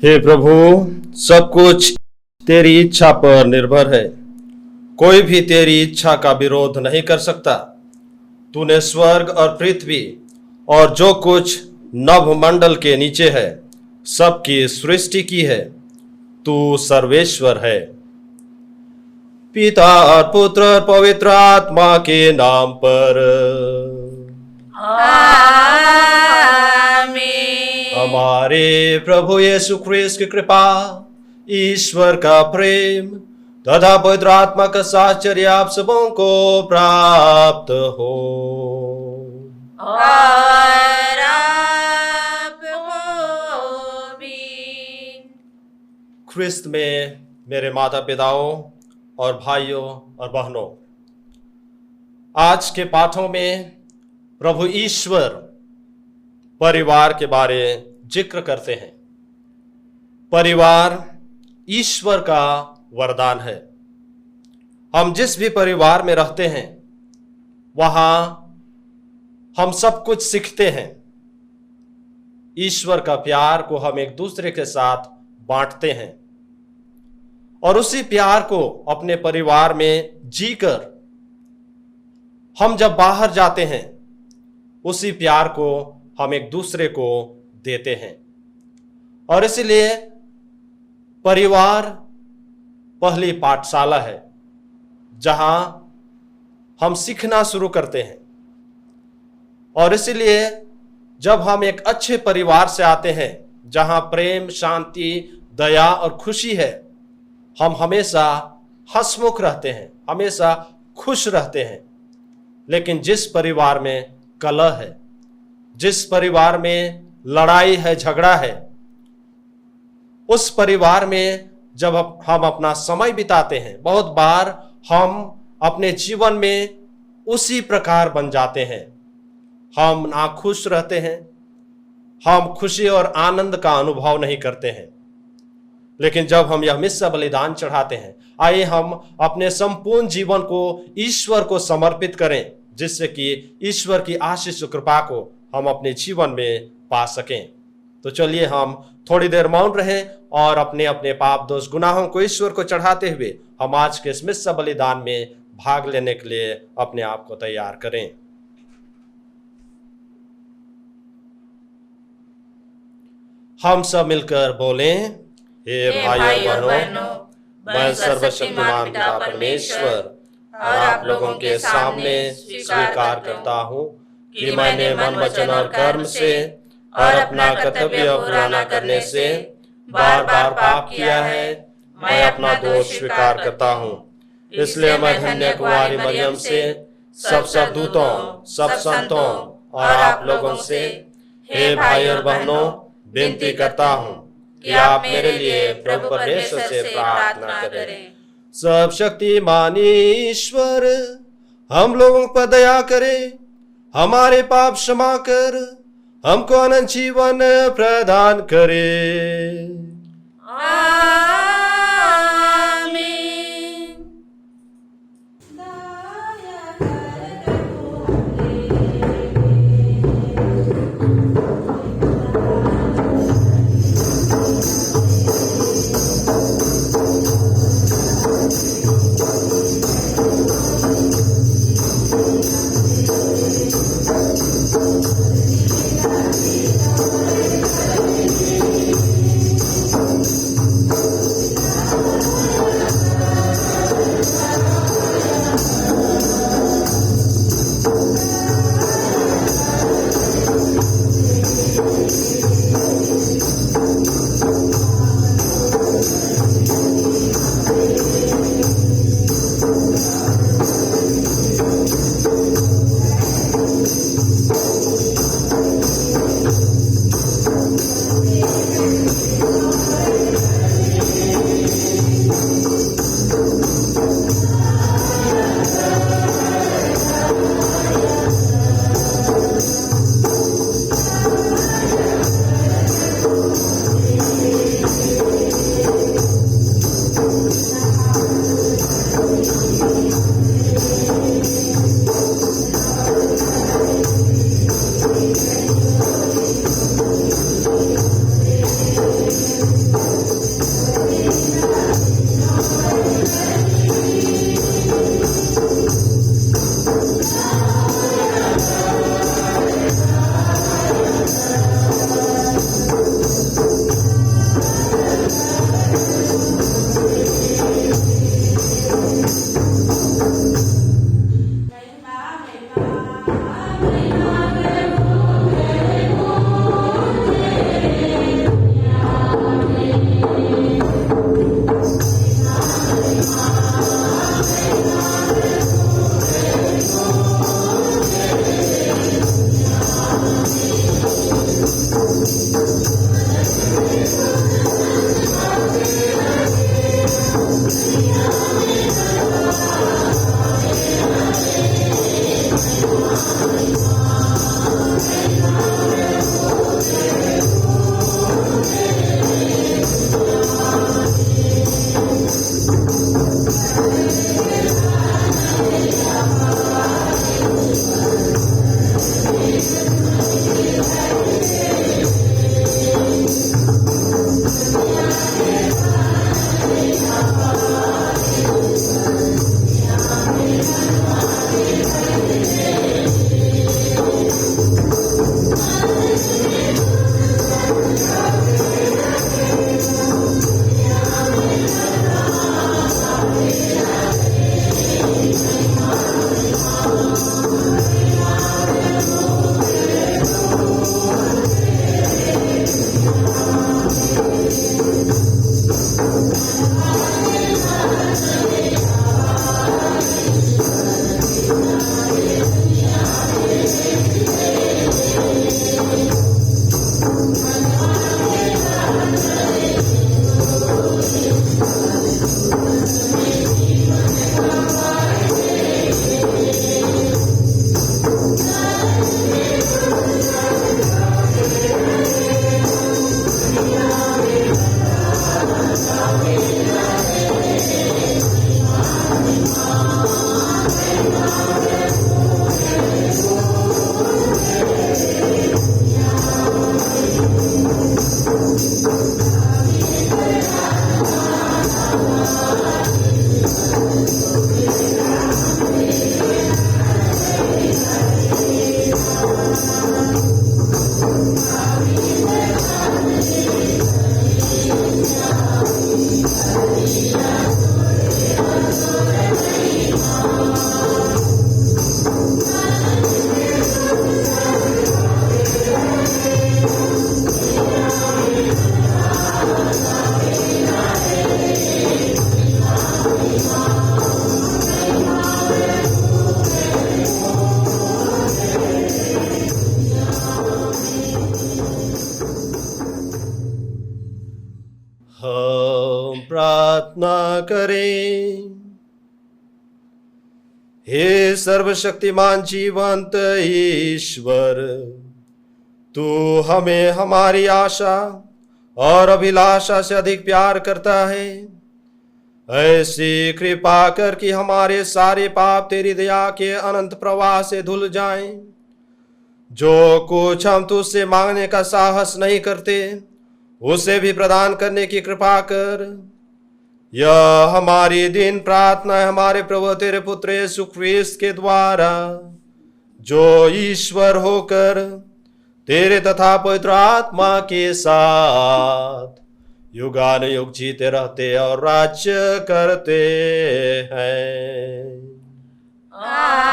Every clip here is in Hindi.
हे प्रभु, सब कुछ तेरी इच्छा पर निर्भर है। कोई भी तेरी इच्छा का विरोध नहीं कर सकता। तूने स्वर्ग और पृथ्वी और जो कुछ नभमंडल के नीचे है सबकी सृष्टि की है। तू सर्वेश्वर है। पिता और पुत्र और पवित्र आत्मा के नाम पर हमारे प्रभु यीशु ख्रीस्त की कृपा, ईश्वर का प्रेम तथा पवित्र आत्मा का साहचर्य आप सबों को प्राप्त हो। और आपको भी। ख्रिस्त में मेरे माता पिताओं और भाइयों और बहनों, आज के पाठों में प्रभु ईश्वर परिवार के बारे जिक्र करते हैं। परिवार ईश्वर का वरदान है। हम जिस भी परिवार में रहते हैं वहां हम सब कुछ सीखते हैं। ईश्वर का प्यार को हम एक दूसरे के साथ बांटते हैं और उसी प्यार को अपने परिवार में जीकर हम जब बाहर जाते हैं उसी प्यार को हम एक दूसरे को देते हैं। और इसलिए परिवार पहली पाठशाला है जहां हम सीखना शुरू करते हैं। और इसलिए जब हम एक अच्छे परिवार से आते हैं जहां प्रेम, शांति, दया और खुशी है, हम हमेशा हंसमुख रहते हैं, हमेशा खुश रहते हैं। लेकिन जिस परिवार में कलह है, जिस परिवार में लड़ाई है, झगड़ा है, उस परिवार में जब हम अपना समय बिताते हैं, बहुत बार हम अपने जीवन में उसी प्रकार बन जाते हैं। हम नाखुश रहते हैं, हम खुशी और आनंद का अनुभव नहीं करते हैं। लेकिन जब हम यह मिस्सा बलिदान चढ़ाते हैं, आइए हम अपने संपूर्ण जीवन को ईश्वर को समर्पित करें, जिससे कि ईश्वर की आशीष और कृपा को हम अपने जीवन में पा सकें। तो चलिए हम थोड़ी देर मौन रहें और अपने अपने पाप दोष गुनाहों को ईश्वर को चढ़ाते हुए हम आज के इस मिस्सा बलिदान में भाग लेने के लिए अपने आप को तैयार करें। हम सब मिलकर बोलें, हे भाइयों बहनों, मैं सर्वशक्तिमान पिता परमेश्वर और आप लोगों के सामने स्वीकार करता हूँ कि मैंने मन, वचन और कर्म से और अपना कर्तव्य पूरा न करने से बार बार पाप किया है। मैं अपना दोष स्वीकार करता हूँ। इसलिए मैं धन्य कुमारी मरियम से सब दूतों, सब संतों और आप लोगों से, हे भाई और बहनों, विनती करता हूँ कि आप मेरे लिए प्रभु परमेश्वर से प्रार्थना करें। सब शक्तिमान ईश्वर हम लोगों पर दया करे, हमारे पाप क्षमा कर हमको अनंत जीवन प्रदान करे। आमीन। करें। हे सर्वशक्तिमान जीवंत ईश्वर, तू हमें हमारी आशा और अभिलाषा से अधिक प्यार करता है। ऐसी कृपा कर कि हमारे सारे पाप तेरी दया के अनंत प्रवाह से धुल जाएं। जो कुछ हम तुझसे मांगने का साहस नहीं करते, उसे भी प्रदान करने की कृपा कर। यह हमारी दिन प्रार्थना है हमारे प्रभु तेरे पुत्र यीशु ख्रीस्त के द्वारा, जो ईश्वर होकर तेरे तथा पवित्र आत्मा के साथ युगानुयुग जीते रहते और राज्य करते हैं। आमीन।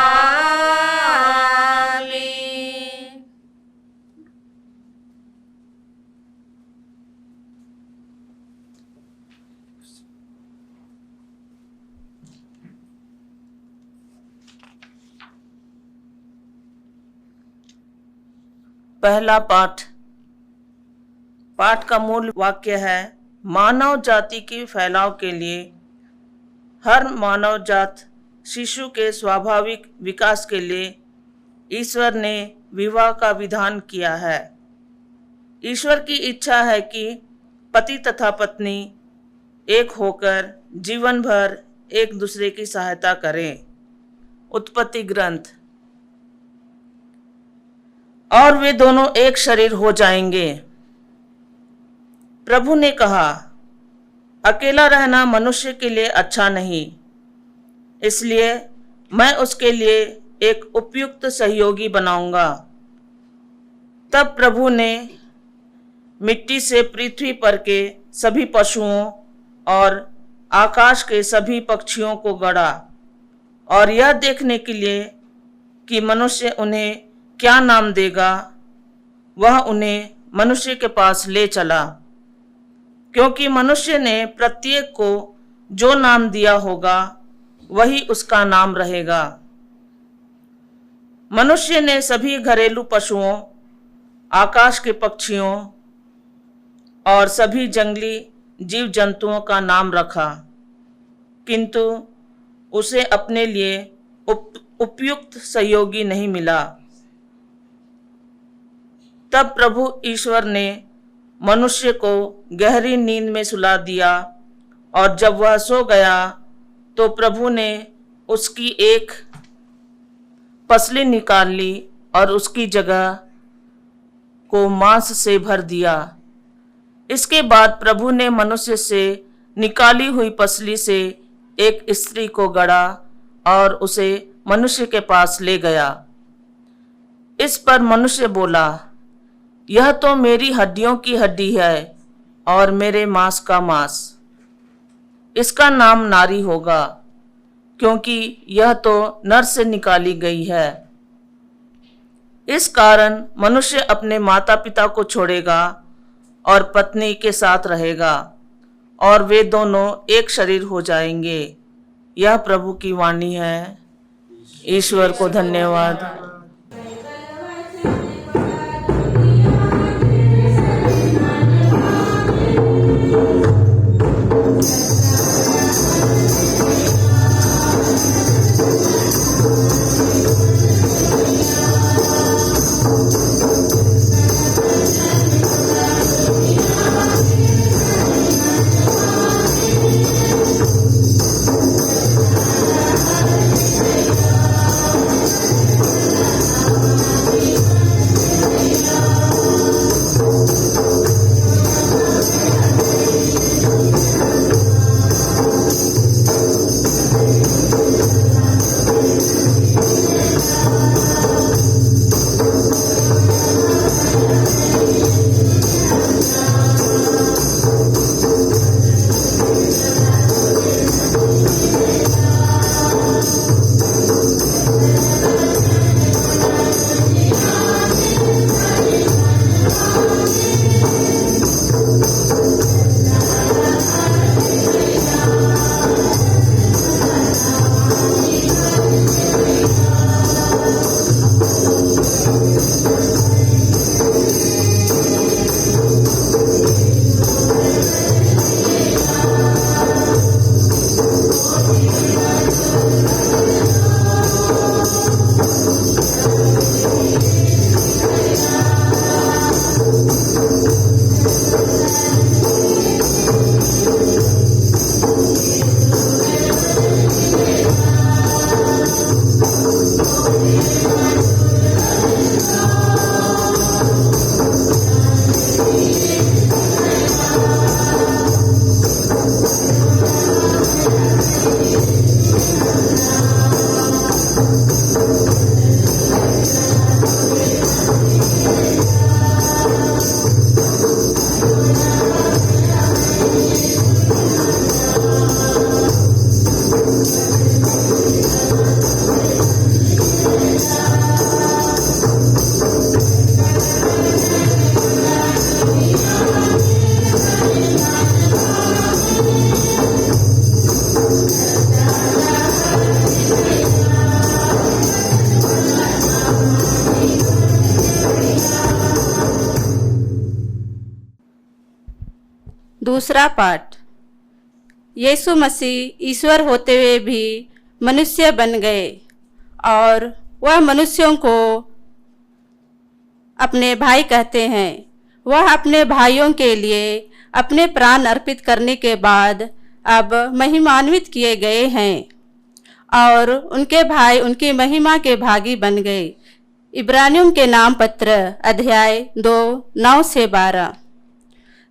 पहला पाठ का मूल वाक्य है, मानव जाति के फैलाव के लिए हर मानव जात शिशु के स्वाभाविक विकास के लिए ईश्वर ने विवाह का विधान किया है। ईश्वर की इच्छा है कि पति तथा पत्नी एक होकर जीवन भर एक दूसरे की सहायता करें। उत्पत्ति ग्रंथ। और वे दोनों एक शरीर हो जाएंगे। प्रभु ने कहा, अकेला रहना मनुष्य के लिए अच्छा नहीं, इसलिए मैं उसके लिए एक उपयुक्त सहयोगी बनाऊंगा। तब प्रभु ने मिट्टी से पृथ्वी पर के सभी पशुओं और आकाश के सभी पक्षियों को गढ़ा, और यह देखने के लिए कि मनुष्य उन्हें क्या नाम देगा, वह उन्हें मनुष्य के पास ले चला, क्योंकि मनुष्य ने प्रत्येक को जो नाम दिया होगा वही उसका नाम रहेगा। मनुष्य ने सभी घरेलू पशुओं, आकाश के पक्षियों और सभी जंगली जीव जंतुओं का नाम रखा, किंतु उसे अपने लिए उपयुक्त सहयोगी नहीं मिला। तब प्रभु ईश्वर ने मनुष्य को गहरी नींद में सुला दिया, और जब वह सो गया तो प्रभु ने उसकी एक पसली निकाल ली और उसकी जगह को मांस से भर दिया। इसके बाद प्रभु ने मनुष्य से निकाली हुई पसली से एक स्त्री को गढ़ा और उसे मनुष्य के पास ले गया। इस पर मनुष्य बोला, यह तो मेरी हड्डियों की हड्डी है और मेरे मांस का मांस। इसका नाम नारी होगा, क्योंकि यह तो नर से निकाली गई है। इस कारण मनुष्य अपने माता पिता को छोड़ेगा और पत्नी के साथ रहेगा, और वे दोनों एक शरीर हो जाएंगे। यह प्रभु की वाणी है। ईश्वर को धन्यवाद। दूसरा पाठ। यीशु मसीह ईश्वर होते हुए भी मनुष्य बन गए और वह मनुष्यों को अपने भाई कहते हैं। वह अपने भाइयों के लिए अपने प्राण अर्पित करने के बाद अब महिमान्वित किए गए हैं और उनके भाई उनकी महिमा के भागी बन गए। इब्रानियों के नाम पत्र अध्याय 2:9-12।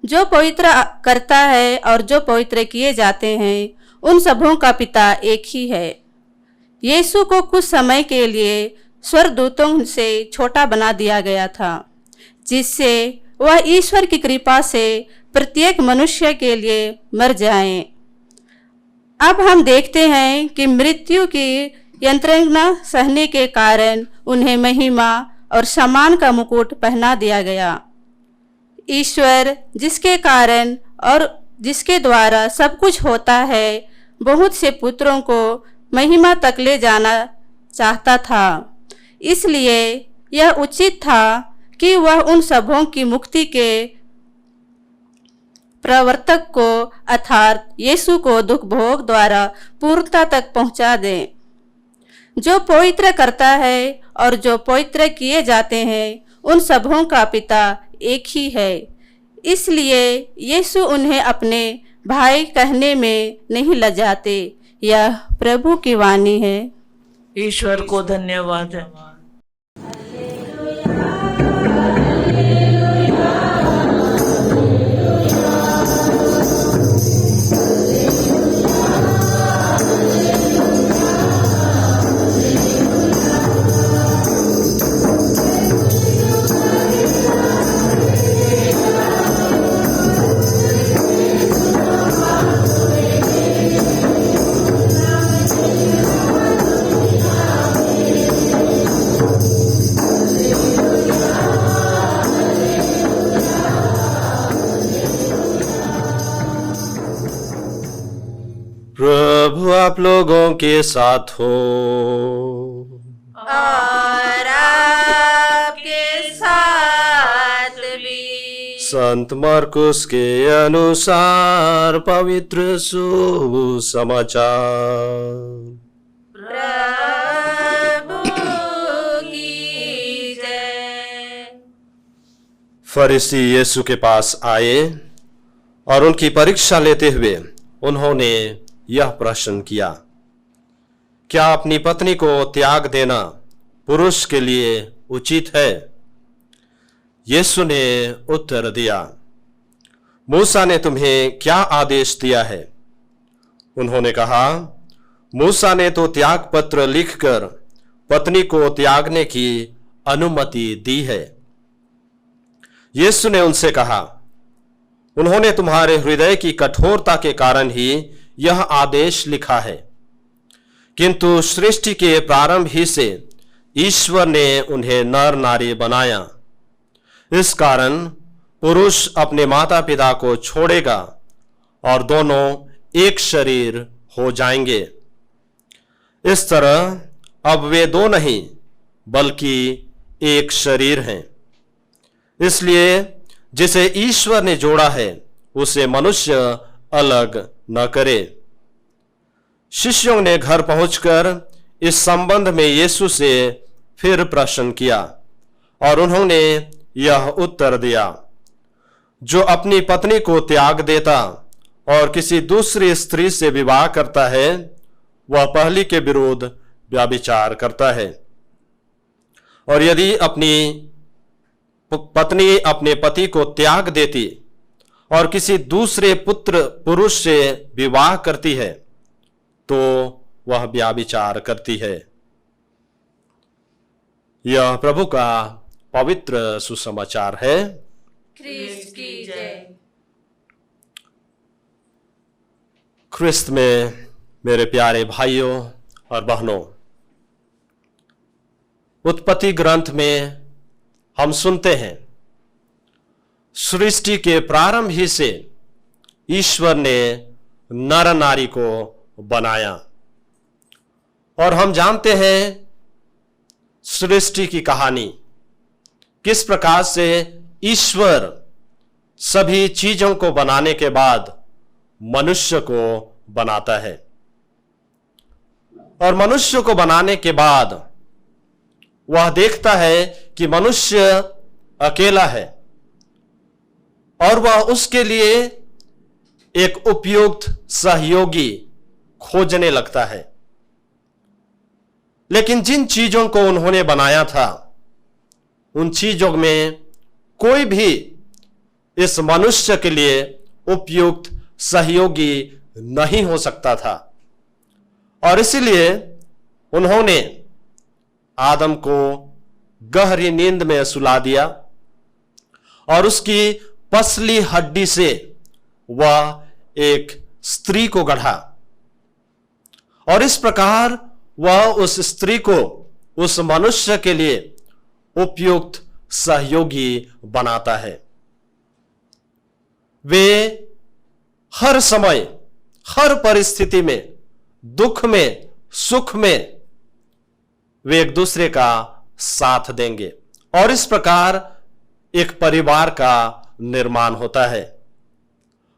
जो पवित्र करता है और जो पवित्र किए जाते हैं उन सबों का पिता एक ही है। यीशु को कुछ समय के लिए स्वर्गदूतों से छोटा बना दिया गया था, जिससे वह ईश्वर की कृपा से प्रत्येक मनुष्य के लिए मर जाएं। अब हम देखते हैं कि मृत्यु की यंत्रणा सहने के कारण उन्हें महिमा और सम्मान का मुकुट पहना दिया गया। ईश्वर जिसके कारण और जिसके द्वारा सब कुछ होता है, बहुत से पुत्रों को महिमा तक ले जाना चाहता था। इसलिए यह उचित था कि वह उन सबों की मुक्ति के प्रवर्तक को अर्थात यीशु को दुख भोग द्वारा पूर्णता तक पहुंचा दे। जो पवित्र करता है और जो पवित्र किए जाते हैं उन सबों का पिता एक ही है। इसलिए यीशु उन्हें अपने भाई कहने में नहीं लजाते। यह प्रभु की वाणी है। ईश्वर को धन्यवाद है। प्रभु आप लोगों के साथ हो और आपके साथ भी। संत मरकुस के अनुसार पवित्र सुसमाचार। प्रभु की जय। फरीसी यीशु के पास आए और उनकी परीक्षा लेते हुए उन्होंने यह प्रश्न किया, क्या अपनी पत्नी को त्याग देना पुरुष के लिए उचित है? यीशु ने उत्तर दिया, मूसा ने तुम्हें क्या आदेश दिया है? उन्होंने कहा, मूसा ने तो त्याग पत्र लिखकर पत्नी को त्यागने की अनुमति दी है। यीशु ने उनसे कहा, उन्होंने तुम्हारे हृदय की कठोरता के कारण ही यह आदेश लिखा है, किंतु सृष्टि के प्रारंभ ही से ईश्वर ने उन्हें नर नारी बनाया। इस कारण पुरुष अपने माता पिता को छोड़ेगा और दोनों एक शरीर हो जाएंगे। इस तरह अब वे दो नहीं बल्कि एक शरीर हैं। इसलिए जिसे ईश्वर ने जोड़ा है उसे मनुष्य अलग न करे। शिष्यों ने घर पहुंचकर इस संबंध में यीशु से फिर प्रश्न किया और उन्होंने यह उत्तर दिया, जो अपनी पत्नी को त्याग देता और किसी दूसरी स्त्री से विवाह करता है वह पहली के विरुद्ध व्यभिचार करता है। और यदि अपनी पत्नी अपने पति को त्याग देती और किसी दूसरे पुरुष से विवाह करती है तो वह व्यभिचार करती है। यह प्रभु का पवित्र सुसमाचार है। ख्रीस्त की जय। ख्रिस्त में मेरे प्यारे भाइयों और बहनों, उत्पत्ति ग्रंथ में हम सुनते हैं सृष्टि के प्रारंभ ही से ईश्वर ने नर नारी को बनाया। और हम जानते हैं सृष्टि की कहानी, किस प्रकार से ईश्वर सभी चीजों को बनाने के बाद मनुष्य को बनाता है। और मनुष्य को बनाने के बाद वह देखता है कि मनुष्य अकेला है और वह उसके लिए एक उपयुक्त सहयोगी खोजने लगता है। लेकिन जिन चीजों को उन्होंने बनाया था, उन चीजों में कोई भी इस मनुष्य के लिए उपयुक्त सहयोगी नहीं हो सकता था। और इसलिए उन्होंने आदम को गहरी नींद में सुला दिया और उसकी पसली हड्डी से वह एक स्त्री को गढ़ा और इस प्रकार वह उस स्त्री को उस मनुष्य के लिए उपयुक्त सहयोगी बनाता है। वे हर समय, हर परिस्थिति में, दुख में, सुख में वे एक दूसरे का साथ देंगे और इस प्रकार एक परिवार का निर्माण होता है।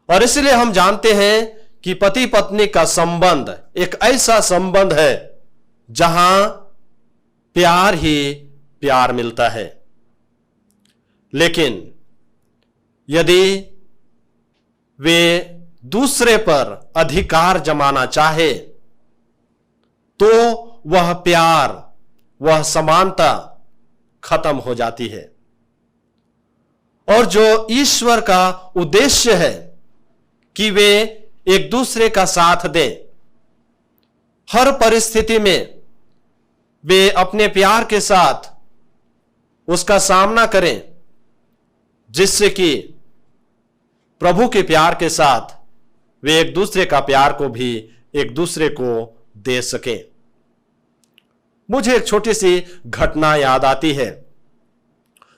और इसलिए हम जानते हैं कि पति पत्नी का संबंध एक ऐसा संबंध है जहां प्यार ही प्यार मिलता है। लेकिन यदि वे दूसरे पर अधिकार जमाना चाहे तो वह प्यार, वह समानता खत्म हो जाती है। और जो ईश्वर का उद्देश्य है कि वे एक दूसरे का साथ दें, हर परिस्थिति में वे अपने प्यार के साथ उसका सामना करें, जिससे कि प्रभु के प्यार के साथ वे एक दूसरे का प्यार को भी एक दूसरे को दे सकें। मुझे एक छोटी सी घटना याद आती है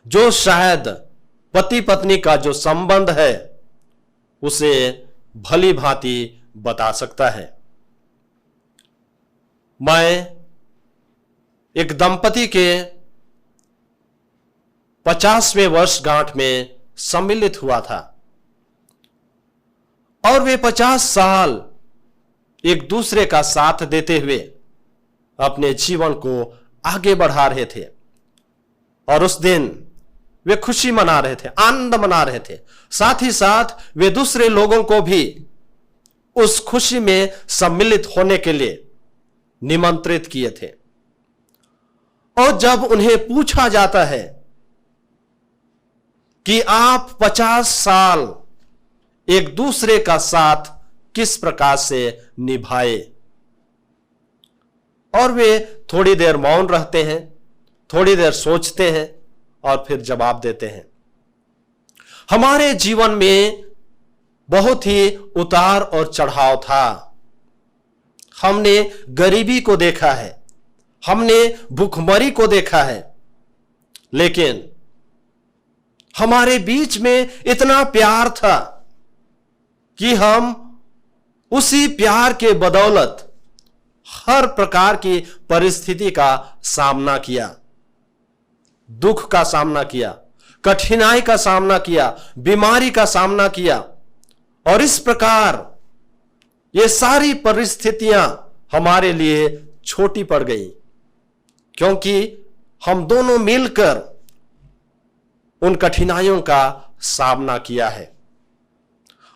जो शायद पति पत्नी का जो संबंध है उसे भली भांति बता सकता है। मैं एक दंपति के 50वें वर्षगांठ में सम्मिलित हुआ था और वे 50 साल एक दूसरे का साथ देते हुए अपने जीवन को आगे बढ़ा रहे थे। और उस दिन वे खुशी मना रहे थे, आनंद मना रहे थे। साथ ही साथ वे दूसरे लोगों को भी उस खुशी में सम्मिलित होने के लिए निमंत्रित किए थे। और जब उन्हें पूछा जाता है कि आप 50 साल एक दूसरे का साथ किस प्रकार से निभाए, और वे थोड़ी देर मौन रहते हैं, थोड़ी देर सोचते हैं और फिर जवाब देते हैं। हमारे जीवन में बहुत ही उतार और चढ़ाव था। हमने गरीबी को देखा है, हमने भूखमरी को देखा है, लेकिन हमारे बीच में इतना प्यार था कि हम उसी प्यार के बदौलत हर प्रकार की परिस्थिति का सामना किया, दुख का सामना किया, कठिनाई का सामना किया, बीमारी का सामना किया। और इस प्रकार ये सारी परिस्थितियां हमारे लिए छोटी पड़ गई, क्योंकि हम दोनों मिलकर उन कठिनाइयों का सामना किया है।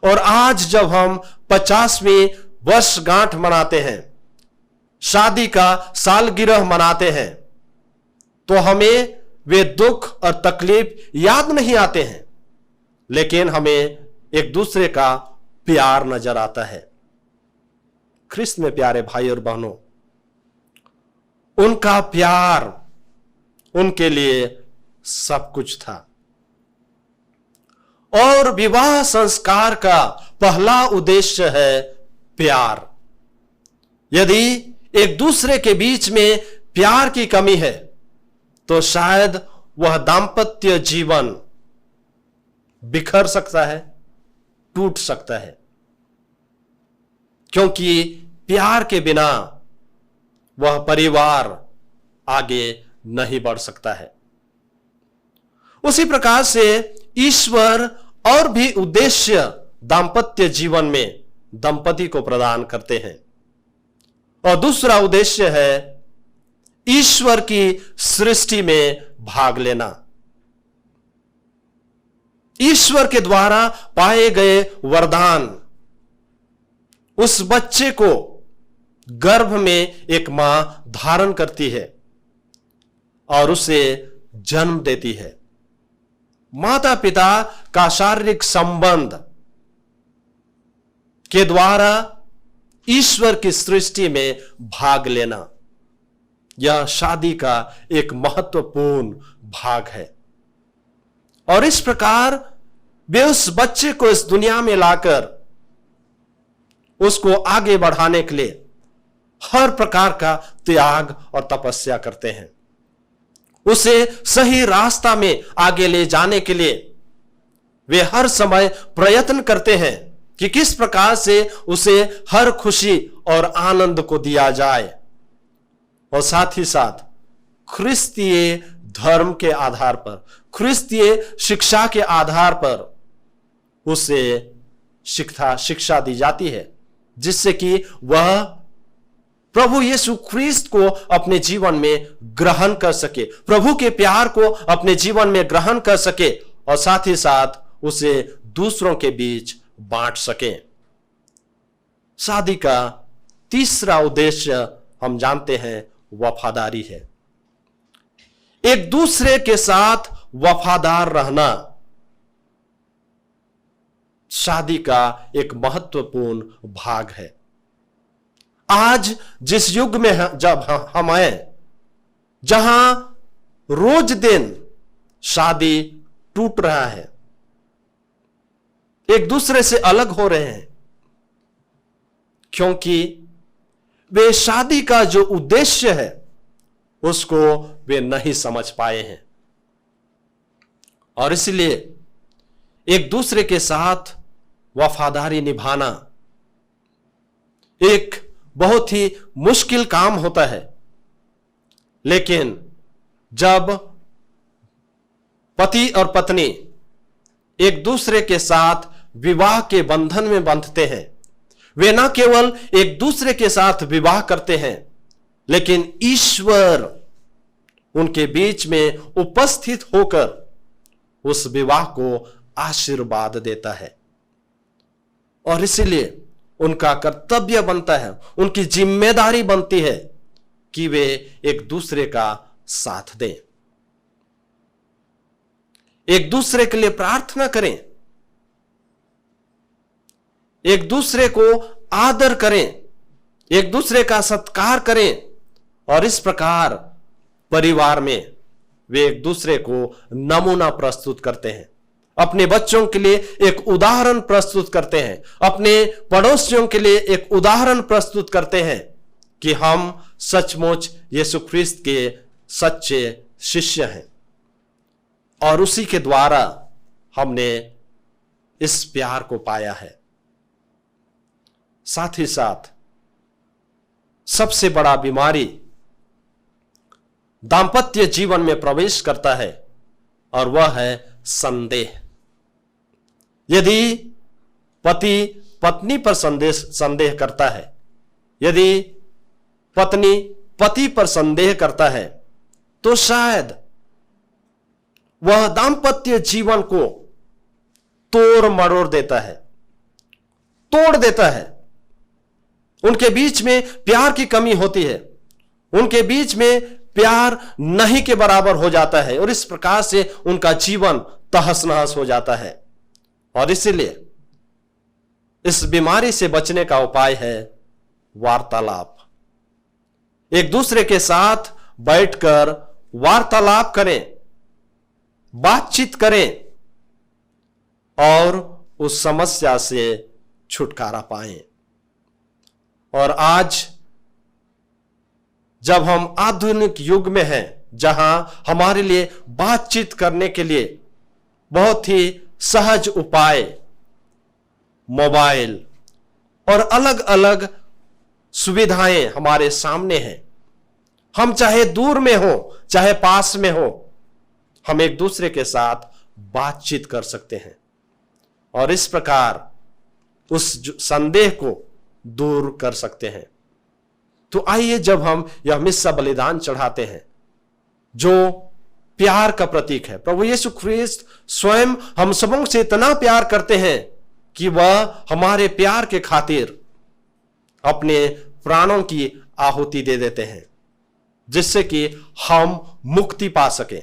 और आज जब हम 50वीं वर्षगांठ मनाते हैं, शादी का सालगिरह मनाते हैं, तो हमें वे दुख और तकलीफ याद नहीं आते हैं, लेकिन हमें एक दूसरे का प्यार नजर आता है। ख्रिस्त में प्यारे भाई और बहनों, उनका प्यार उनके लिए सब कुछ था। और विवाह संस्कार का पहला उद्देश्य है प्यार। यदि एक दूसरे के बीच में प्यार की कमी है तो शायद वह दाम्पत्य जीवन बिखर सकता है, टूट सकता है, क्योंकि प्यार के बिना वह परिवार आगे नहीं बढ़ सकता है। उसी प्रकार से ईश्वर और भी उद्देश्य दाम्पत्य जीवन में दंपति को प्रदान करते हैं। और दूसरा उद्देश्य है ईश्वर की सृष्टि में भाग लेना। ईश्वर के द्वारा पाए गए वरदान, उस बच्चे को गर्भ में एक मां धारण करती है और उसे जन्म देती है। माता पिता का शारीरिक संबंध के द्वारा ईश्वर की सृष्टि में भाग लेना, यह शादी का एक महत्वपूर्ण भाग है। और इस प्रकार वे उस बच्चे को इस दुनिया में लाकर उसको आगे बढ़ाने के लिए हर प्रकार का त्याग और तपस्या करते हैं। उसे सही रास्ता में आगे ले जाने के लिए वे हर समय प्रयत्न करते हैं कि किस प्रकार से उसे हर खुशी और आनंद को दिया जाए, और साथ ही साथ ख्रिस्तीय धर्म के आधार पर, ख्रिस्तीय शिक्षा के आधार पर उसे शिक्षा दी जाती है, जिससे कि वह प्रभु यीशु ख्रीस्त को अपने जीवन में ग्रहण कर सके, प्रभु के प्यार को अपने जीवन में ग्रहण कर सके, और साथ ही साथ उसे दूसरों के बीच बांट सके। शादी का तीसरा उद्देश्य हम जानते हैं वफादारी है। एक दूसरे के साथ वफादार रहना शादी का एक महत्वपूर्ण भाग है। आज जिस युग में जब हम आए, जहां रोज दिन शादी टूट रहा है, एक दूसरे से अलग हो रहे हैं, क्योंकि वे शादी का जो उद्देश्य है उसको वे नहीं समझ पाए हैं। और इसलिए एक दूसरे के साथ वफादारी निभाना एक बहुत ही मुश्किल काम होता है। लेकिन जब पति और पत्नी एक दूसरे के साथ विवाह के बंधन में बंधते हैं, वे न केवल एक दूसरे के साथ विवाह करते हैं, लेकिन ईश्वर उनके बीच में उपस्थित होकर उस विवाह को आशीर्वाद देता है। और इसलिए उनका कर्तव्य बनता है, उनकी जिम्मेदारी बनती है कि वे एक दूसरे का साथ दें, एक दूसरे के लिए प्रार्थना करें, एक दूसरे को आदर करें, एक दूसरे का सत्कार करें, और इस प्रकार परिवार में वे एक दूसरे को नमूना प्रस्तुत करते हैं, अपने बच्चों के लिए एक उदाहरण प्रस्तुत करते हैं, अपने पड़ोसियों के लिए एक उदाहरण प्रस्तुत करते हैं कि हम सचमुच यीशु ख्रीस्त के सच्चे शिष्य हैं। और उसी के द्वारा हमने इस प्यार को पाया है। साथ ही साथ सबसे बड़ा बीमारी दाम्पत्य जीवन में प्रवेश करता है, और वह है संदेह। यदि पति पत्नी पर संदेह करता है, यदि पत्नी पति पर संदेह करता है, तो शायद वह दाम्पत्य जीवन को तोड़ मरोड़ देता है, तोड़ देता है। उनके बीच में प्यार की कमी होती है, उनके बीच में प्यार नहीं के बराबर हो जाता है, और इस प्रकार से उनका जीवन तहस नहस हो जाता है। और इसलिए इस बीमारी से बचने का उपाय है वार्तालाप। एक दूसरे के साथ बैठकर वार्तालाप करें, बातचीत करें, और उस समस्या से छुटकारा पाएं। और आज जब हम आधुनिक युग में हैं, जहां हमारे लिए बातचीत करने के लिए बहुत ही सहज उपाय मोबाइल और अलग अलग सुविधाएं हमारे सामने हैं, हम चाहे दूर में हो चाहे पास में हो, हम एक दूसरे के साथ बातचीत कर सकते हैं। और इस प्रकार उस संदेह को दूर कर सकते हैं। तो आइए, जब हम यह मिस्सा बलिदान चढ़ाते हैं जो प्यार का प्रतीक है, प्रभु यीशु ख्रीस्त स्वयं हम सबों से इतना प्यार करते हैं कि वह हमारे प्यार के खातिर अपने प्राणों की आहुति दे देते हैं, जिससे कि हम मुक्ति पा सकें,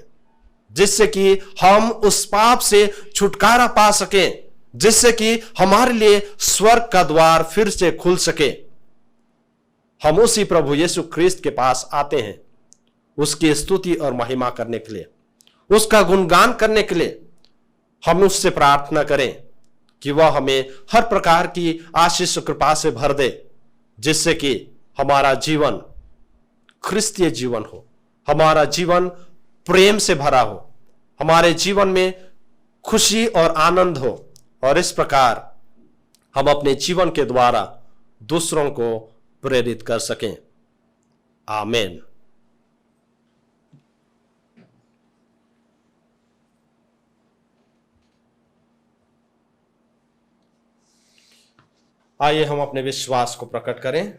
जिससे कि हम उस पाप से छुटकारा पा सकें, जिससे कि हमारे लिए स्वर्ग का द्वार फिर से खुल सके। हम उसी प्रभु यीशु ख्रीस्त के पास आते हैं उसकी स्तुति और महिमा करने के लिए, उसका गुणगान करने के लिए। हम उससे प्रार्थना करें कि वह हमें हर प्रकार की आशीष कृपा से भर दे, जिससे कि हमारा जीवन ख्रिस्तीय जीवन हो, हमारा जीवन प्रेम से भरा हो, हमारे जीवन में खुशी और आनंद हो, और इस प्रकार हम अपने जीवन के द्वारा दूसरों को प्रेरित कर सकें। आमीन। आइए हम अपने विश्वास को प्रकट करें।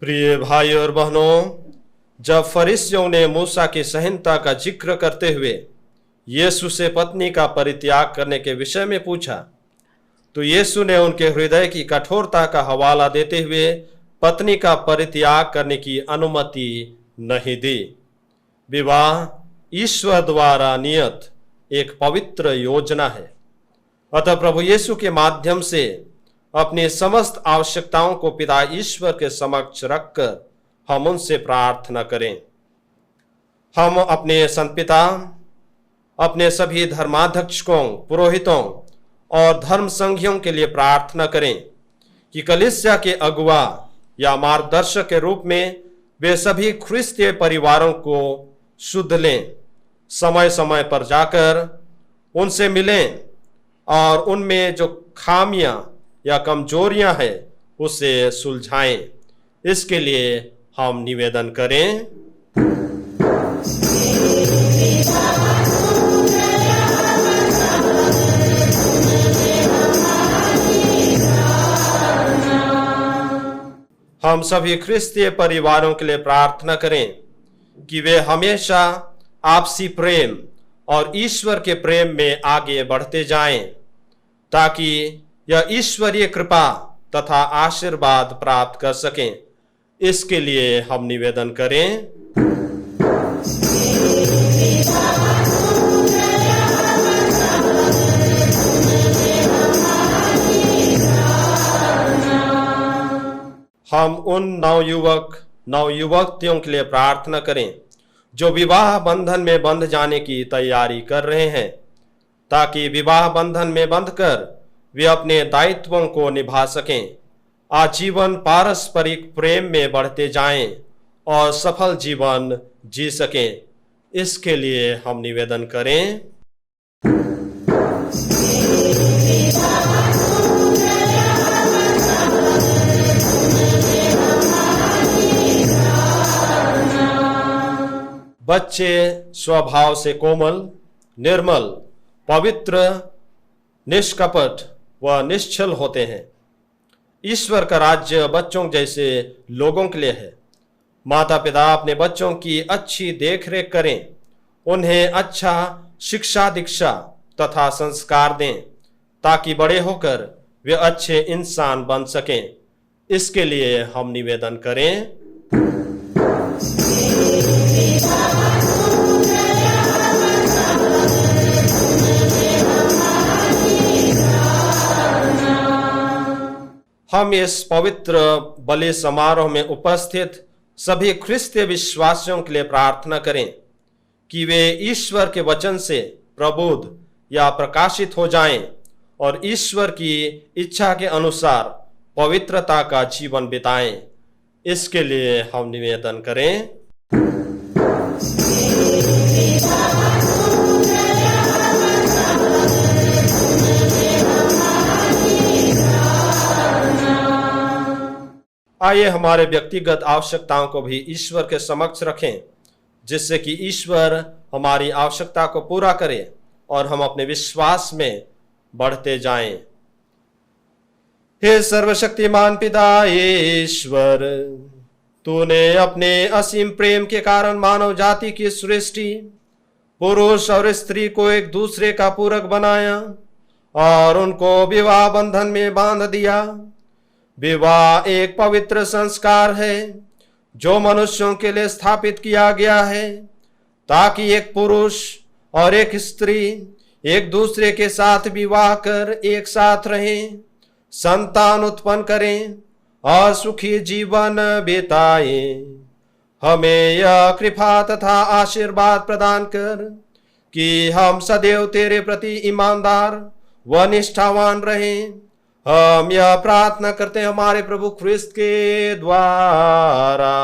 प्रिय भाई और बहनों, जब फरीसियों ने मूसा की संहिता का जिक्र करते हुए यीशु से पत्नी का परित्याग करने के विषय में पूछा, तो यीशु ने उनके हृदय की कठोरता का हवाला देते हुए पत्नी का परित्याग करने की अनुमति नहीं दी। विवाह ईश्वर द्वारा नियत एक पवित्र योजना है। अतः प्रभु यीशु के माध्यम से अपनी समस्त आवश्यकताओं को पिता ईश्वर के समक्ष रखकर हम उनसे प्रार्थना करें। हम अपने संत पिता, अपने सभी धर्माध्यक्षों, पुरोहितों और धर्म संघियों के लिए प्रार्थना करें कि कलीसिया के अगुवा या मार्गदर्शक के रूप में वे सभी ख्रिस्तीय परिवारों को शुद्ध लें, समय समय पर जाकर उनसे मिलें और उनमें जो खामियां या कमजोरियां हैं उसे सुलझाएं। इसके लिए हम निवेदन करें। हम सभी ख्रिस्तीय परिवारों के लिए प्रार्थना करें कि वे हमेशा आपसी प्रेम और ईश्वर के प्रेम में आगे बढ़ते जाएं, ताकि यह ईश्वरीय कृपा तथा आशीर्वाद प्राप्त कर सकें। इसके लिए हम निवेदन करें। हम उन नवयुवक नवयुवतियों के लिए प्रार्थना करें जो विवाह बंधन में बंध जाने की तैयारी कर रहे हैं, ताकि विवाह बंधन में बंधकर वे अपने दायित्वों को निभा सकें, आजीवन पारस्परिक प्रेम में बढ़ते जाएं और सफल जीवन जी सकें। इसके लिए हम निवेदन करें। बच्चे स्वभाव से कोमल, निर्मल, पवित्र, निष्कपट व निश्चल होते हैं। ईश्वर का राज्य बच्चों जैसे लोगों के लिए है। माता पिता अपने बच्चों की अच्छी देखरेख करें, उन्हें अच्छा शिक्षा दीक्षा तथा संस्कार दें, ताकि बड़े होकर वे अच्छे इंसान बन सकें। इसके लिए हम निवेदन करें। हम इस पवित्र बलि समारोह में उपस्थित सभी ख्रिस्तीय विश्वासियों के लिए प्रार्थना करें कि वे ईश्वर के वचन से प्रबुद्ध या प्रकाशित हो जाएं और ईश्वर की इच्छा के अनुसार पवित्रता का जीवन बिताएं। इसके लिए हम निवेदन करें। आइए हमारे व्यक्तिगत आवश्यकताओं को भी ईश्वर के समक्ष रखें, जिससे कि ईश्वर हमारी आवश्यकता को पूरा करे और हम अपने विश्वास में बढ़ते जाएं। हे सर्वशक्तिमान पिता ईश्वर, तूने अपने असीम प्रेम के कारण मानव जाति की सृष्टि, पुरुष और स्त्री को एक दूसरे का पूरक बनाया और उनको विवाह बंधन में बांध दिया। विवाह एक पवित्र संस्कार है जो मनुष्यों के लिए स्थापित किया गया है, ताकि एक पुरुष और एक स्त्री एक दूसरे के साथ विवाह कर एक साथ रहें, संतान उत्पन्न करें और सुखी जीवन बिताएं। हमें यह कृपा तथा आशीर्वाद प्रदान कर कि हम सदैव तेरे प्रति ईमानदार व निष्ठावान रहें। हम यह प्रार्थना करते हैं हमारे प्रभु ख्रिस्त के द्वारा।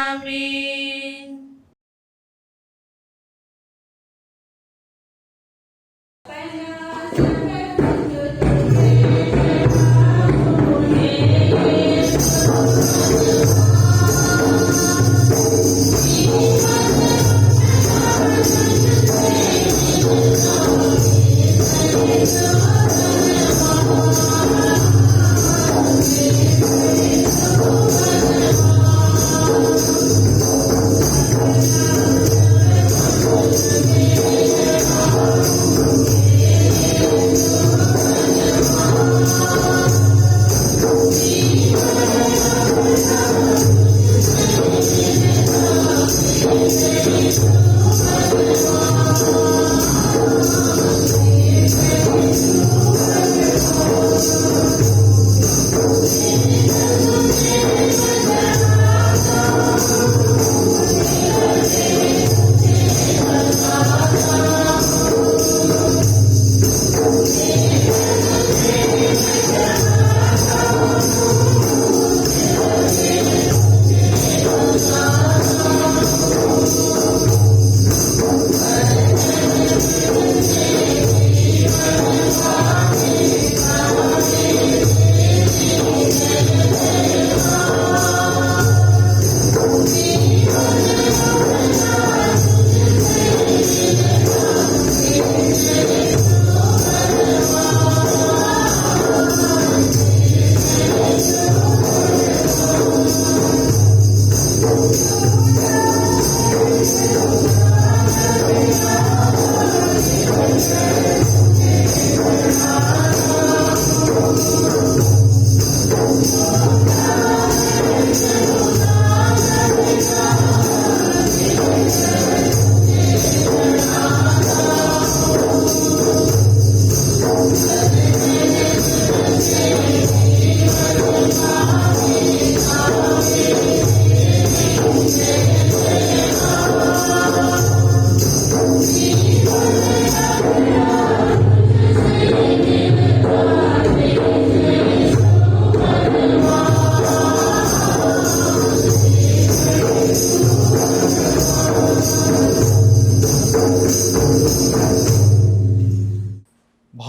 आमीन। Amen.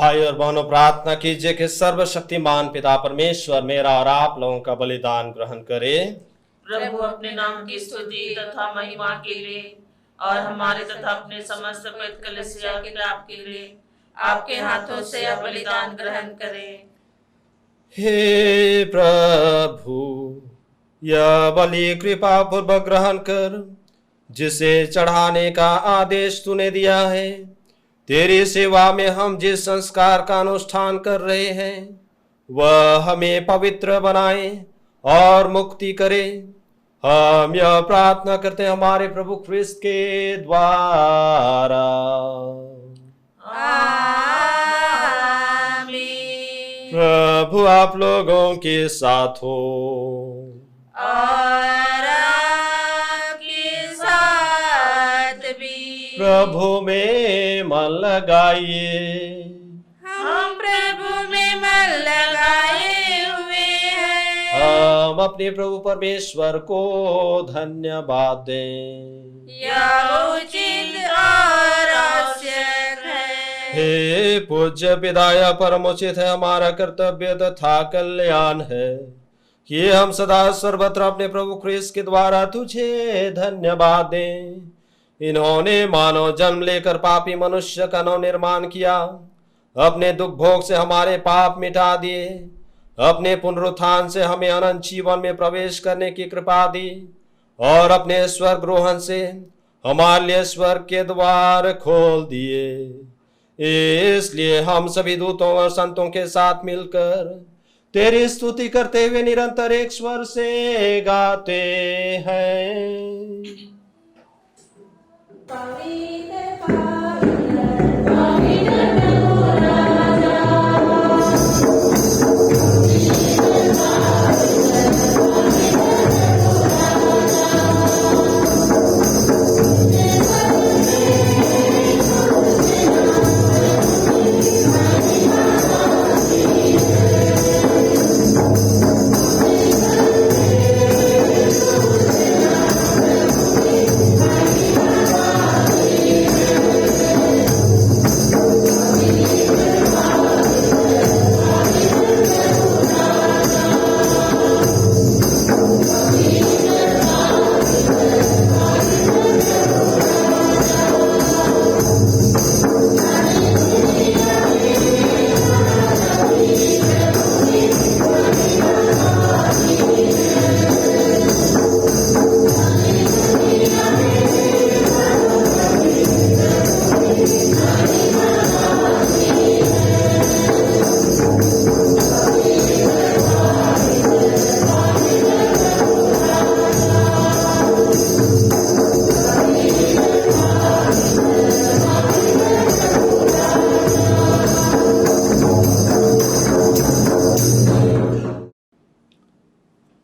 भाई और बहनों, प्रार्थना कीजिए कि सर्वशक्तिमान पिता परमेश्वर मेरा और आप लोगों का बलिदान ग्रहण करे। प्रभु अपने नाम की स्तुति तथा महिमा के लिए और हमारे तथा अपने समस्त पवित्र कलीसिया के लाभ के लिए आपके हाथों से यह बलिदान ग्रहण करें। हे प्रभु, यह बलि कृपा पूर्वक ग्रहण कर, जिसे चढ़ाने का आदेश तूने दिया है। तेरी सेवा में हम जिस संस्कार का अनुष्ठान कर रहे हैं वह हमें पवित्र बनाए और मुक्ति करे। हम यह प्रार्थना करते हैं हमारे प्रभु ख्रिस्त के द्वारा। आमीन। प्रभु आप लोगों के साथ हो और आपके साथ भी। प्रभु में मन लगाइए। हम प्रभु में मन लगाए हुए हैं। हम अपने प्रभु परमेश्वर को धन्यवाद दें। यह उचित और आवश्यक है। हे पूज्य पिता, परम उचित है, हमारा कर्तव्य तथा कल्याण है कि हम सदा सर्वत्र अपने प्रभु ख्रिस्त के द्वारा तुझे धन्यवाद दें। इन्होंने मानव जन्म लेकर पापी मनुष्य का नव निर्माण किया, अपने दुख भोग से हमारे पाप मिटा दिए, अपने पुनरुत्थान से हमें अनंत जीवन में प्रवेश करने की कृपा दी और अपने स्वर्गरोहण से हमारे लिए स्वर्ग के द्वार खोल दिए। इसलिए हम सभी दूतों और संतों के साथ मिलकर तेरी स्तुति करते हुए निरंतर एक स्वर से गाते हैं।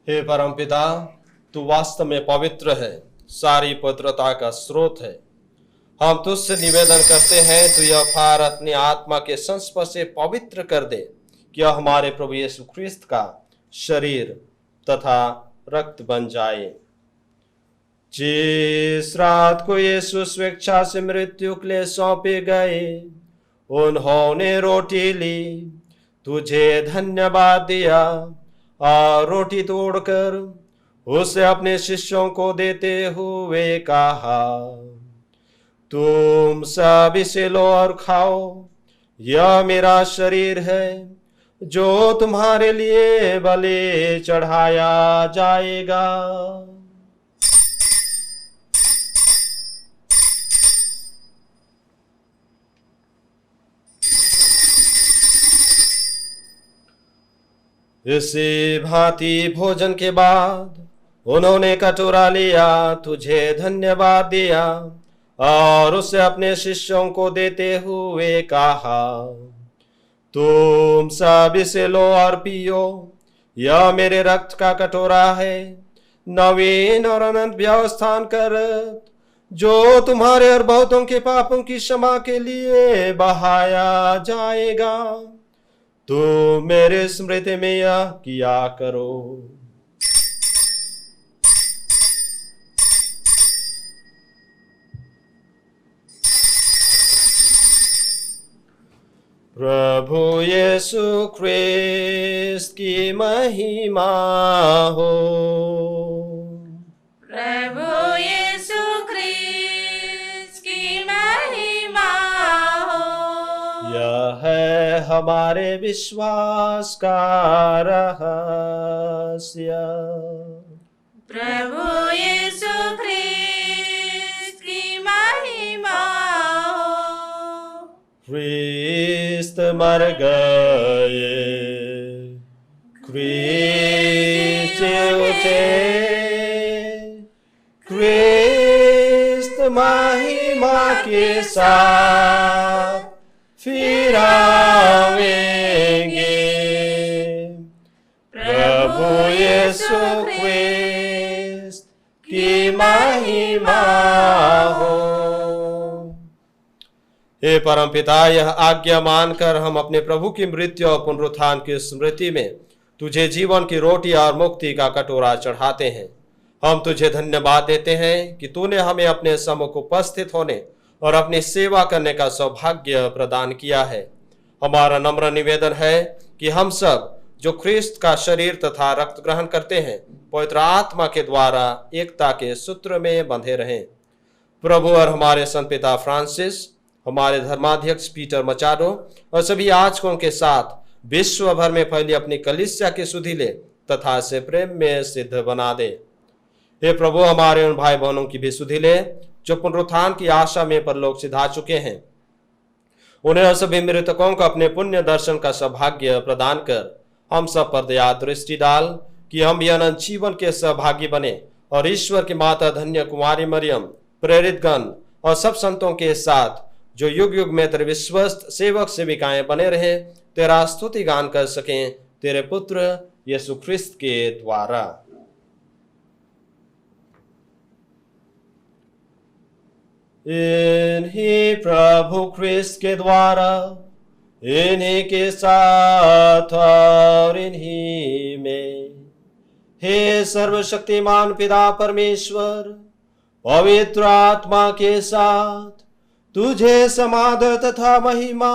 हे परमपिता, तू वास्तव में पवित्र है, सारी पवित्रता का स्रोत है। हम तुझसे निवेदन करते हैं तू यह फार अपनी आत्मा के संस्पर्श से पवित्र कर दे कि यह हमारे प्रभु यीशु ख्रिस्त का शरीर तथा रक्त बन जाए। जिस रात को यीशु स्वेच्छा से मृत्यु के लिए सौंपे गए, उन्होंने रोटी ली, तुझे धन्यवाद दिया और रोटी तोड़कर उसे अपने शिष्यों को देते हुए कहा, तुम सब इसे लो और खाओ, यह मेरा शरीर है जो तुम्हारे लिए बलि चढ़ाया जाएगा। इसी भांति भोजन के बाद उन्होंने कटोरा लिया, तुझे धन्यवाद दिया और उसे अपने शिष्यों को देते हुए कहा, तुम सब इसे लो और पियो, यह मेरे रक्त का कटोरा है, नवीन और अनंत व्यवस्थान कर, जो तुम्हारे और बहुतों के पापों की क्षमा के लिए बहाया जाएगा। तुम मेरे स्मृति में यह किया करो। प्रभु यीशु ख्रिस्त की महिमा हो। प्रभु यीशु ख्रिस्त की महिमा हो। यह है हमारे विश्वास का रहस्य। प्रभु यीशु ख्रिस्त की महिमा हो। ख्रिस्त मर गए, ख्रिस्त उठे, ख्रिस्त महिमा के साथ फिर आवेंगे। प्रभु यीशु ख्रिस्त की महिमा हो। हे परमपिता, यह आज्ञा मानकर हम अपने प्रभु की मृत्यु और पुनरुत्थान की स्मृति में तुझे जीवन की रोटी और मुक्ति का कटोरा चढ़ाते हैं। हम तुझे धन्यवाद देते हैं कि तूने हमें अपने सम्मुख उपस्थित होने और अपनी सेवा करने का सौभाग्य प्रदान किया है। हमारा नम्र निवेदन है कि हम सब जो ख्रिस्त का शरीर तथा रक्त ग्रहण करते हैं, पवित्र आत्मा के द्वारा एकता के सूत्र में बंधे रहें। प्रभु और हमारे संत पिता फ्रांसिस, हमारे धर्माध्यक्ष पीटर मचाडो और सभी याजकों के साथ विश्व भर में फैली अपनी कलीसिया के सुधीले तथा से प्रेम में सिद्ध बना दे। हे प्रभु, हमारे उन भाई बहनों की भी सुधीले जो पुनरुत्थान की आशा में परलोक सिधा चुके हैं, उन्हें और सभी मृतकों को अपने पुण्य दर्शन का सौभाग्य प्रदान कर हम सब पर दया दृष्टि डाल कि हम भी अनंत जीवन के सहभागी बने और ईश्वर की माता धन्य कुमारी मरियम, प्रेरित गण और सब संतों के साथ जो युग युग में तेरे विश्वस्त सेवक सेविकाएं बने रहे, तेरा स्तुति गान कर सकें तेरे पुत्र यीशु ख्रिस्त के द्वारा। इन्हीं प्रभु ख्रिस्त के द्वारा, इन्हीं के साथ और इन्हीं में, हे सर्वशक्तिमान पिता परमेश्वर, पवित्र आत्मा के साथ तुझे समादर तथा महिमा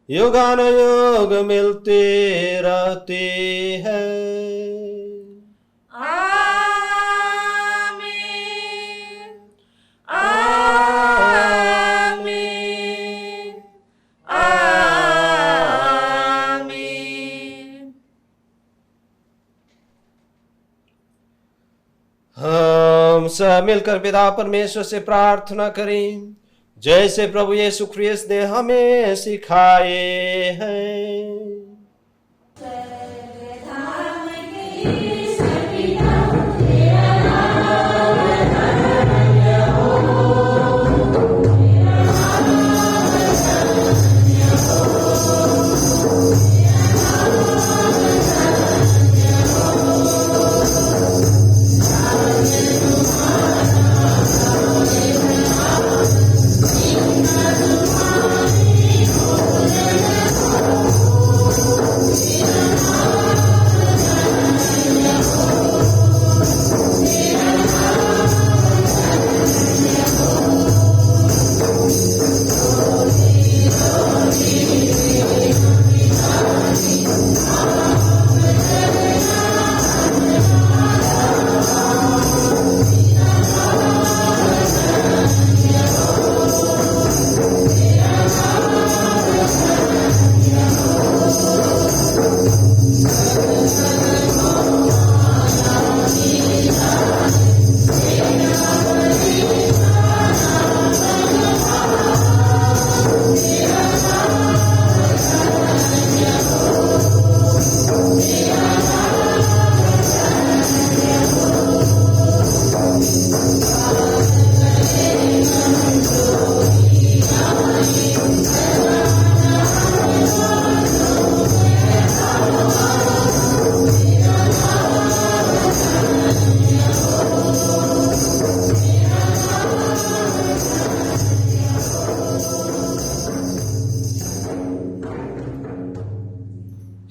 युगानुयुग मिलते रहते हैं। आमीन, आमीन, आमीन। हम सब मिलकर पिता परमेश्वर से प्रार्थना करें, जैसे प्रभु यीशु ख्रिस्त ने हमें सिखाए हैं।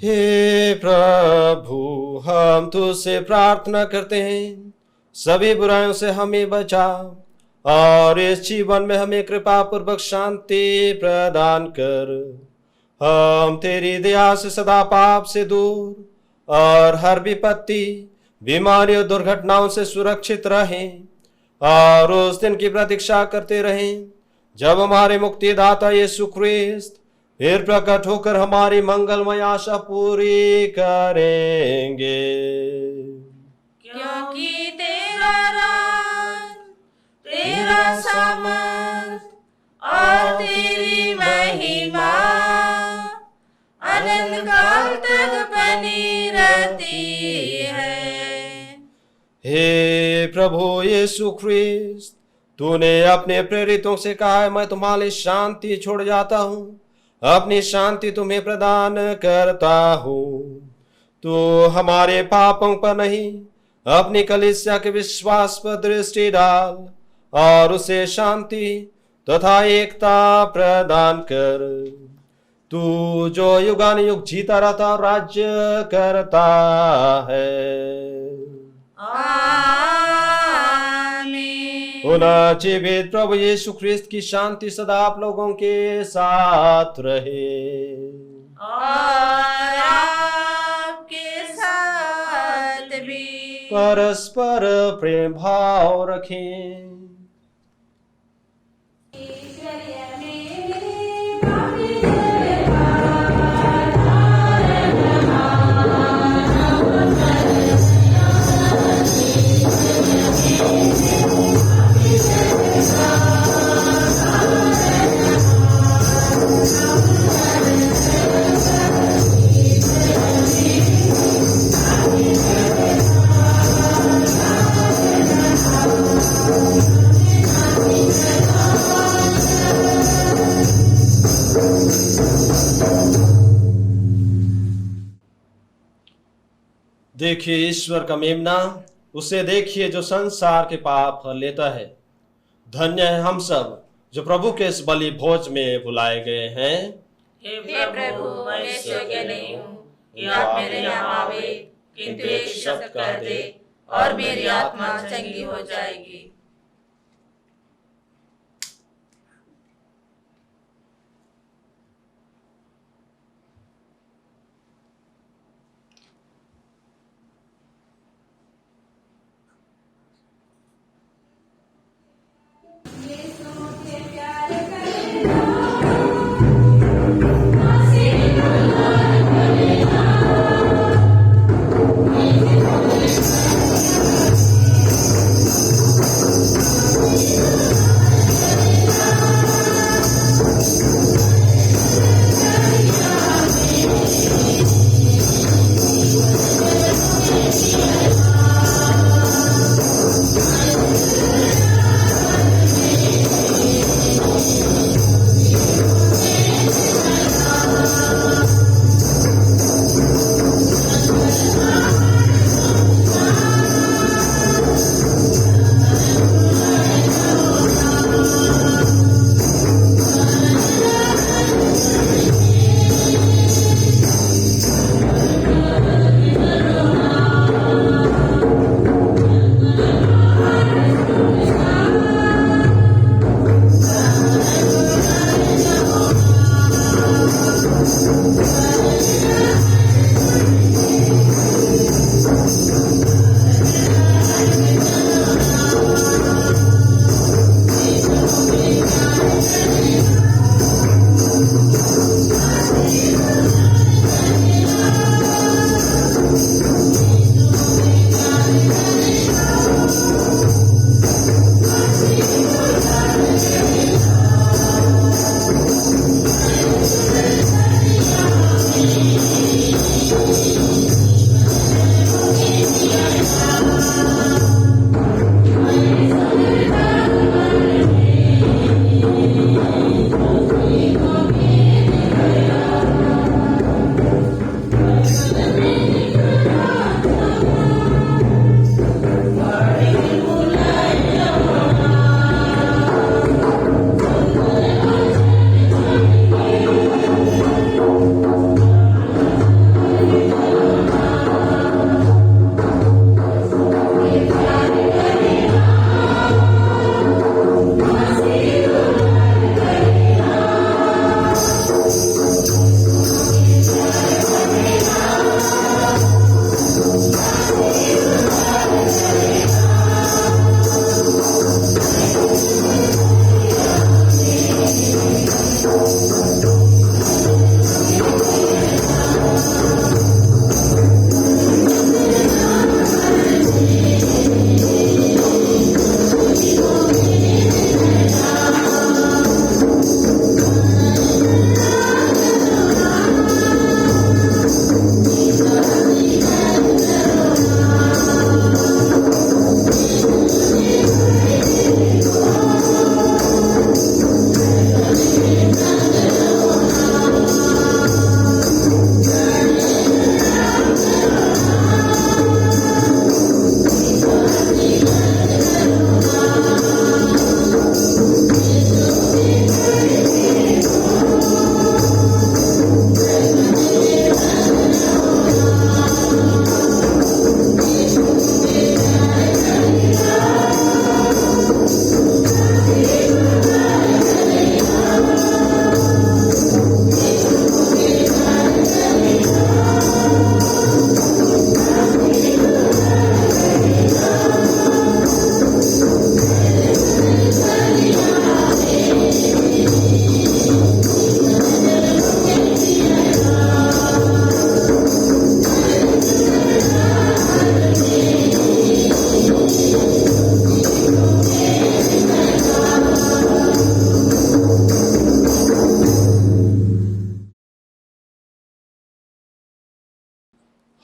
हे प्रभु, हम तुझसे प्रार्थना करते हैं, सभी बुराइयों से हमें बचा और इस जीवन में हमें कृपा पूर्वक शांति प्रदान कर। हम तेरी दया से सदा पाप से दूर और हर विपत्ति, बीमारी और दुर्घटनाओं से सुरक्षित रहें और उस दिन की प्रतीक्षा करते रहें जब हमारे मुक्तिदाता यीशु ख्रीस्त फिर प्रकट होकर हमारी मंगलमय आशा पूरी करेंगे। क्योंकि तेरा राज, तेरा सामर्थ और तेरी महिमा अनंत काल तक बनी रहती है। हे प्रभु यीशु ख्रीस्त, तूने अपने प्रेरितों से कहा है, मैं तुम्हारे शांति छोड़ जाता हूँ, अपनी शांति तुम्हें प्रदान करता हूँ। तू हमारे पापों पर नहीं, अपनी कलीसिया के विश्वास पर दृष्टि डाल और उसे शांति तथा एकता प्रदान कर। तू जो युगानुयुग जीता रहता और राज्य करता है। आमीन। पुनः जीवित प्रभु यीशु ख्रीस्त की शांति सदा आप लोगों के साथ रहे और आपके साथ भी। परस्पर प्रेम भाव रखें। देखिए ईश्वर का मेमना, उसे देखिए जो संसार के पाप लेता है। धन्य है हम सब जो प्रभु के इस बलि भोज में बुलाए गए हैं। हे प्रभु, मैं योग्य नहीं हूँ कि आप मेरे यहाँ आवे, किंतु एक शब्द कह दे और मेरी आत्मा चंगी हो जाएगी।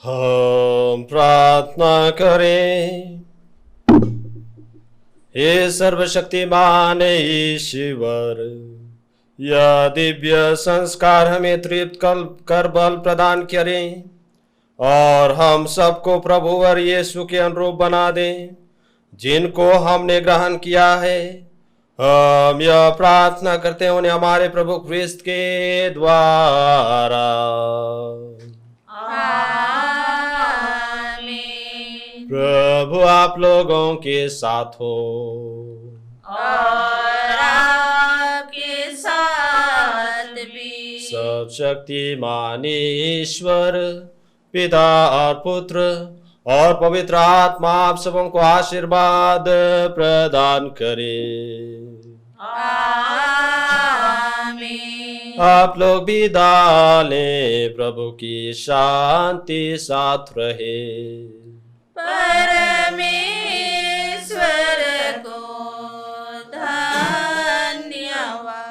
हम प्रार्थना करें। हे सर्वशक्तिमान ईश्वर, यह दिव्य संस्कार हमें तृप्त कर बल प्रदान करें और हम सबको प्रभु और यीशु के अनुरूप बना दें जिनको हमने ग्रहण किया है। हम यह प्रार्थना करते हैं उन्हें हमारे प्रभु क्रिस्त के द्वारा। आमीन। प्रभु आप लोगों के साथ हो और आपके साथ भी। सब शक्तिमान ईश्वर पिता और पुत्र और पवित्र आत्मा आप सबों को आशीर्वाद प्रदान करे। आमीन। आप लोग भी डालें, प्रभु की शांति साथ रहे। परमेश्वर को धन्यवाद।